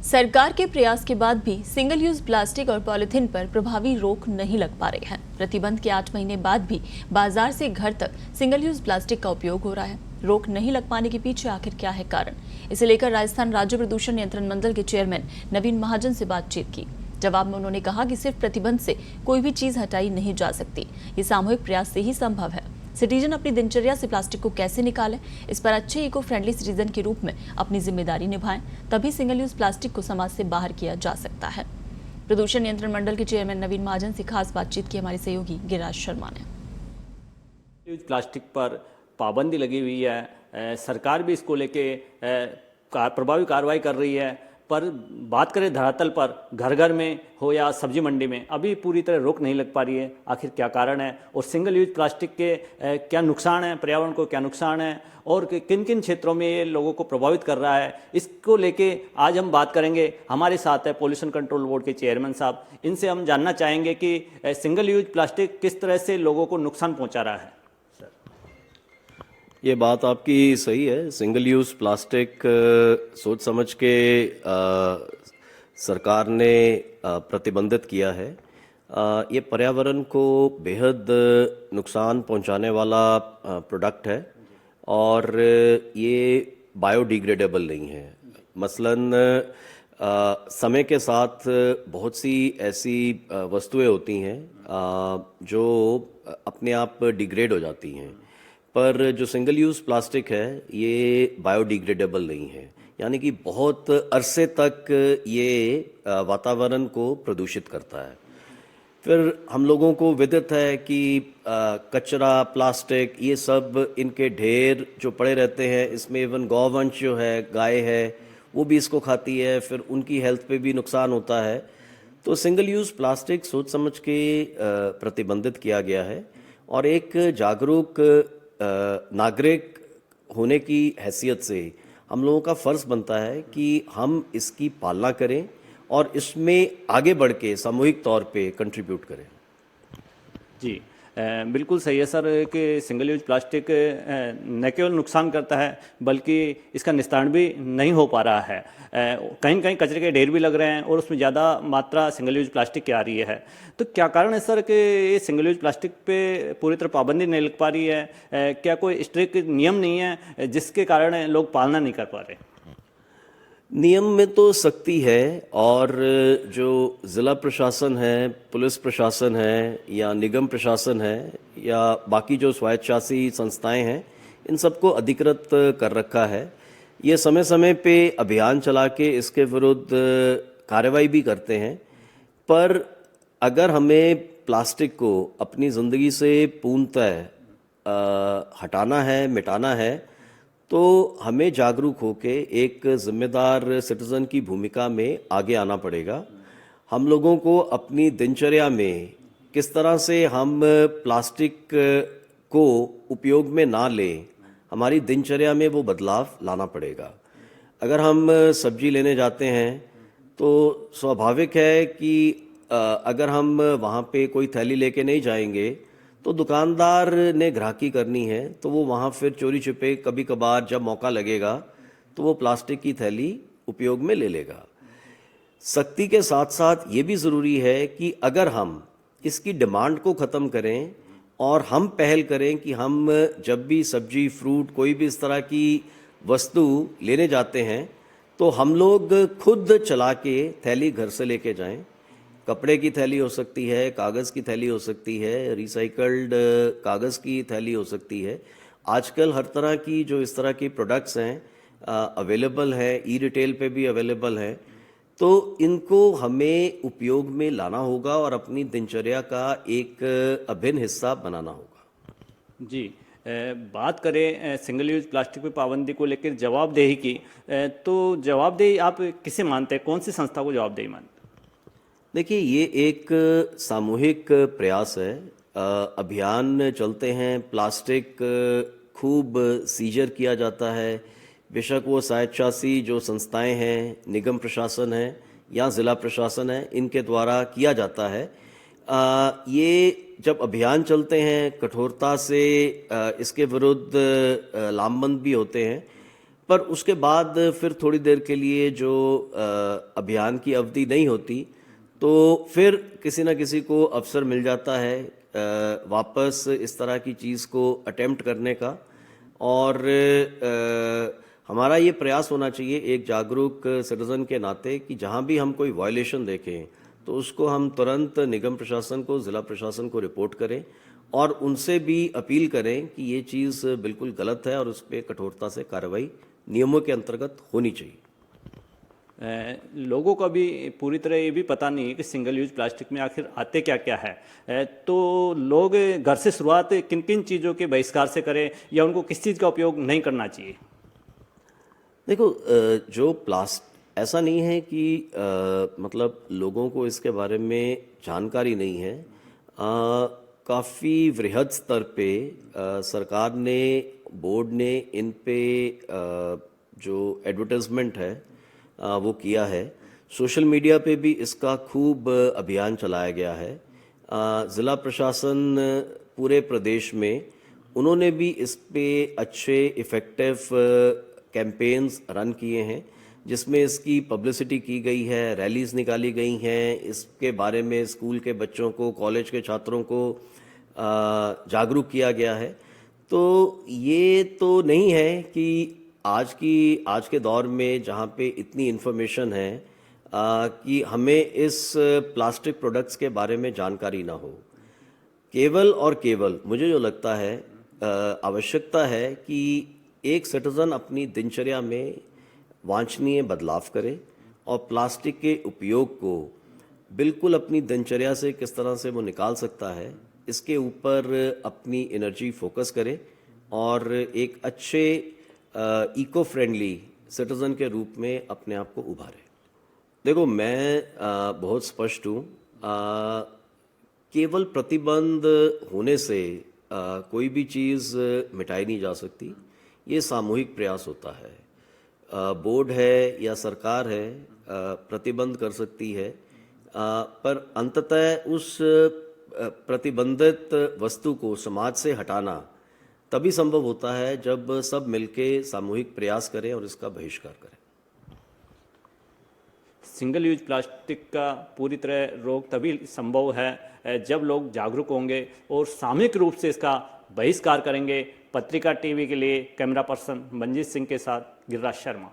सरकार के प्रयास के बाद भी सिंगल यूज प्लास्टिक और पॉलिथीन पर प्रभावी रोक नहीं लग पा रही है। प्रतिबंध के 8 महीने बाद भी बाजार से घर तक सिंगल यूज प्लास्टिक का उपयोग हो रहा है। रोक नहीं लग पाने के पीछे आखिर क्या है कारण? इसे लेकर राजस्थान राज्य प्रदूषण नियंत्रण मंडल के चेयरमैन नवीन महाजन से बातचीत की। जवाब में उन्होंने कहा कि सिर्फ प्रतिबंध से कोई भी चीज हटाई नहीं जा सकती, ये सामूहिक प्रयास से ही संभव है। सिटीजन अपनी दिनचर्या से प्लास्टिक को कैसे निकालें, इस पर अच्छे इको फ्रेंडली सिटीजन के रूप में अपनी जिम्मेदारी निभाएं, तभी सिंगल यूज प्लास्टिक को समाज से बाहर किया जा सकता है। प्रदूषण नियंत्रण मंडल के चेयरमैन नवीन महाजन से खास बातचीत की हमारे सहयोगी गिरिराज शर्मा ने। यूज प्लास्टिक पर पाबंदी लगी हुई है, सरकार भी इसको लेके प्रभावी कार्रवाई कर रही है, पर बात करें धरातल पर घर घर में हो या सब्जी मंडी में अभी पूरी तरह रोक नहीं लग पा रही है। आखिर क्या कारण है और सिंगल यूज प्लास्टिक के क्या नुकसान है, पर्यावरण को क्या नुकसान है और किन किन क्षेत्रों में ये लोगों को प्रभावित कर रहा है, इसको लेके आज हम बात करेंगे। हमारे साथ है पोल्यूशन कंट्रोल बोर्ड के चेयरमैन साहब। इनसे हम जानना चाहेंगे कि सिंगल यूज प्लास्टिक किस तरह से लोगों को नुकसान पहुँचा रहा है। ये बात आपकी सही है। सिंगल यूज़ प्लास्टिक सोच समझ के सरकार ने प्रतिबंधित किया है। ये पर्यावरण को बेहद नुकसान पहुंचाने वाला प्रोडक्ट है और ये बायोडिग्रेडेबल नहीं है। मसलन समय के साथ बहुत सी ऐसी वस्तुएं होती हैं जो अपने आप डिग्रेड हो जाती हैं, पर जो सिंगल यूज़ प्लास्टिक है ये बायोडिग्रेडेबल नहीं है, यानी कि बहुत अरसे तक ये वातावरण को प्रदूषित करता है। फिर हम लोगों को विदित है कि कचरा, प्लास्टिक, ये सब इनके ढेर जो पड़े रहते हैं, इसमें इवन गौवंश जो है, गाय है, वो भी इसको खाती है, फिर उनकी हेल्थ पे भी नुकसान होता है। तो सिंगल यूज़ प्लास्टिक सोच समझ के प्रतिबंधित किया गया है और एक जागरूक नागरिक होने की हैसियत से हम लोगों का फ़र्ज़ बनता है कि हम इसकी पालना करें और इसमें आगे बढ़ के सामूहिक तौर पे कंट्रीब्यूट करें। जी बिल्कुल सही है सर कि सिंगल यूज प्लास्टिक न केवल नुकसान करता है बल्कि इसका निस्तारण भी नहीं हो पा रहा है। कहीं कहीं कचरे के ढेर भी लग रहे हैं और उसमें ज़्यादा मात्रा सिंगल यूज प्लास्टिक की आ रही है। तो क्या कारण है सर कि ये सिंगल यूज प्लास्टिक पे पूरी तरह पाबंदी नहीं लग पा रही है? क्या कोई स्ट्रिक्ट नियम नहीं है जिसके कारण लोग पालना नहीं कर पा रहे? नियम में तो सख्ती है और जो ज़िला प्रशासन है, पुलिस प्रशासन है या निगम प्रशासन है या बाकी जो स्वायत्तशासी संस्थाएं हैं, इन सबको अधिकृत कर रखा है। ये समय समय पे अभियान चला के इसके विरुद्ध कार्रवाई भी करते हैं। पर अगर हमें प्लास्टिक को अपनी ज़िंदगी से पूर्णतः हटाना है, मिटाना है, तो हमें जागरूक होके एक जिम्मेदार सिटीज़न की भूमिका में आगे आना पड़ेगा। हम लोगों को अपनी दिनचर्या में किस तरह से हम प्लास्टिक को उपयोग में ना लें, हमारी दिनचर्या में वो बदलाव लाना पड़ेगा। अगर हम सब्जी लेने जाते हैं तो स्वाभाविक है कि अगर हम वहाँ पे कोई थैली लेके नहीं जाएंगे तो दुकानदार ने ग्राहकी करनी है, तो वो वहाँ फिर चोरी छिपे कभी कभार जब मौका लगेगा तो वो प्लास्टिक की थैली उपयोग में ले लेगा। सख्ती के साथ साथ ये भी ज़रूरी है कि अगर हम इसकी डिमांड को ख़त्म करें और हम पहल करें कि हम जब भी सब्जी, फ्रूट, कोई भी इस तरह की वस्तु लेने जाते हैं तो हम लोग खुद चला के थैली घर से लेके जाएं। कपड़े की थैली हो सकती है, कागज़ की थैली हो सकती है, रिसाइकल्ड कागज़ की थैली हो सकती है। आजकल हर तरह की जो इस तरह की प्रोडक्ट्स हैं अवेलेबल है, ई रिटेल पे भी अवेलेबल है, तो इनको हमें उपयोग में लाना होगा और अपनी दिनचर्या का एक अभिन्न हिस्सा बनाना होगा। जी बात करें सिंगल यूज प्लास्टिक पे पाबंदी को लेकर जवाबदेही की, तो जवाबदेही आप किसे मानते हैं, कौन सी संस्था को जवाबदेही मानते हैं? देखिए, ये एक सामूहिक प्रयास है। अभियान चलते हैं, प्लास्टिक खूब सीजर किया जाता है। बेशक वो स्वायत्तशासी जो संस्थाएं हैं, निगम प्रशासन है या ज़िला प्रशासन है, इनके द्वारा किया जाता है। ये जब अभियान चलते हैं कठोरता से इसके विरुद्ध लामबंद भी होते हैं, पर उसके बाद फिर थोड़ी देर के लिए जो अभियान की अवधि नहीं होती, तो फिर किसी न किसी को अवसर मिल जाता है वापस इस तरह की चीज़ को अटेम्प्ट करने का। और हमारा ये प्रयास होना चाहिए एक जागरूक सिटीजन के नाते कि जहाँ भी हम कोई वायलेशन देखें तो उसको हम तुरंत निगम प्रशासन को, ज़िला प्रशासन को रिपोर्ट करें और उनसे भी अपील करें कि ये चीज़ बिल्कुल गलत है और उस पर कठोरता से कार्रवाई नियमों के अंतर्गत होनी चाहिए। लोगों को भी पूरी तरह ये भी पता नहीं है कि सिंगल यूज प्लास्टिक में आखिर आते क्या क्या है। तो लोग घर से शुरुआत किन किन चीज़ों के बहिष्कार से करें या उनको किस चीज़ का उपयोग नहीं करना चाहिए? देखो, जो ऐसा नहीं है कि मतलब लोगों को इसके बारे में जानकारी नहीं है। काफ़ी वृहद स्तर पे सरकार ने, बोर्ड ने इन पे जो एडवर्टाइजमेंट है वो किया है। सोशल मीडिया पे भी इसका खूब अभियान चलाया गया है। ज़िला प्रशासन पूरे प्रदेश में उन्होंने भी इस पे अच्छे इफ़ेक्टिव कैंपेन्स रन किए हैं जिसमें इसकी पब्लिसिटी की गई है, रैलीज निकाली गई हैं, इसके बारे में स्कूल के बच्चों को, कॉलेज के छात्रों को जागरूक किया गया है। तो ये तो नहीं है कि आज के दौर में जहाँ पे इतनी इन्फॉर्मेशन है कि हमें इस प्लास्टिक प्रोडक्ट्स के बारे में जानकारी ना हो। केवल और केवल मुझे जो लगता है आवश्यकता है कि एक सिटीज़न अपनी दिनचर्या में वांछनीय बदलाव करे और प्लास्टिक के उपयोग को बिल्कुल अपनी दिनचर्या से किस तरह से वो निकाल सकता है, इसके ऊपर अपनी एनर्जी फोकस करे और एक अच्छे इको फ्रेंडली सिटीज़न के रूप में अपने आप को उभारे। देखो, मैं बहुत स्पष्ट हूँ। केवल प्रतिबंध होने से कोई भी चीज़ मिटाई नहीं जा सकती। ये सामूहिक प्रयास होता है। बोर्ड है या सरकार है प्रतिबंध कर सकती है, पर अंततः उस प्रतिबंधित वस्तु को समाज से हटाना तभी संभव होता है जब सब मिलके सामूहिक प्रयास करें और इसका बहिष्कार करें। सिंगल यूज प्लास्टिक का पूरी तरह रोक तभी संभव है जब लोग जागरूक होंगे और सामूहिक रूप से इसका बहिष्कार करेंगे। पत्रिका टीवी के लिए कैमरा पर्सन मंजीत सिंह के साथ गिरिराज शर्मा।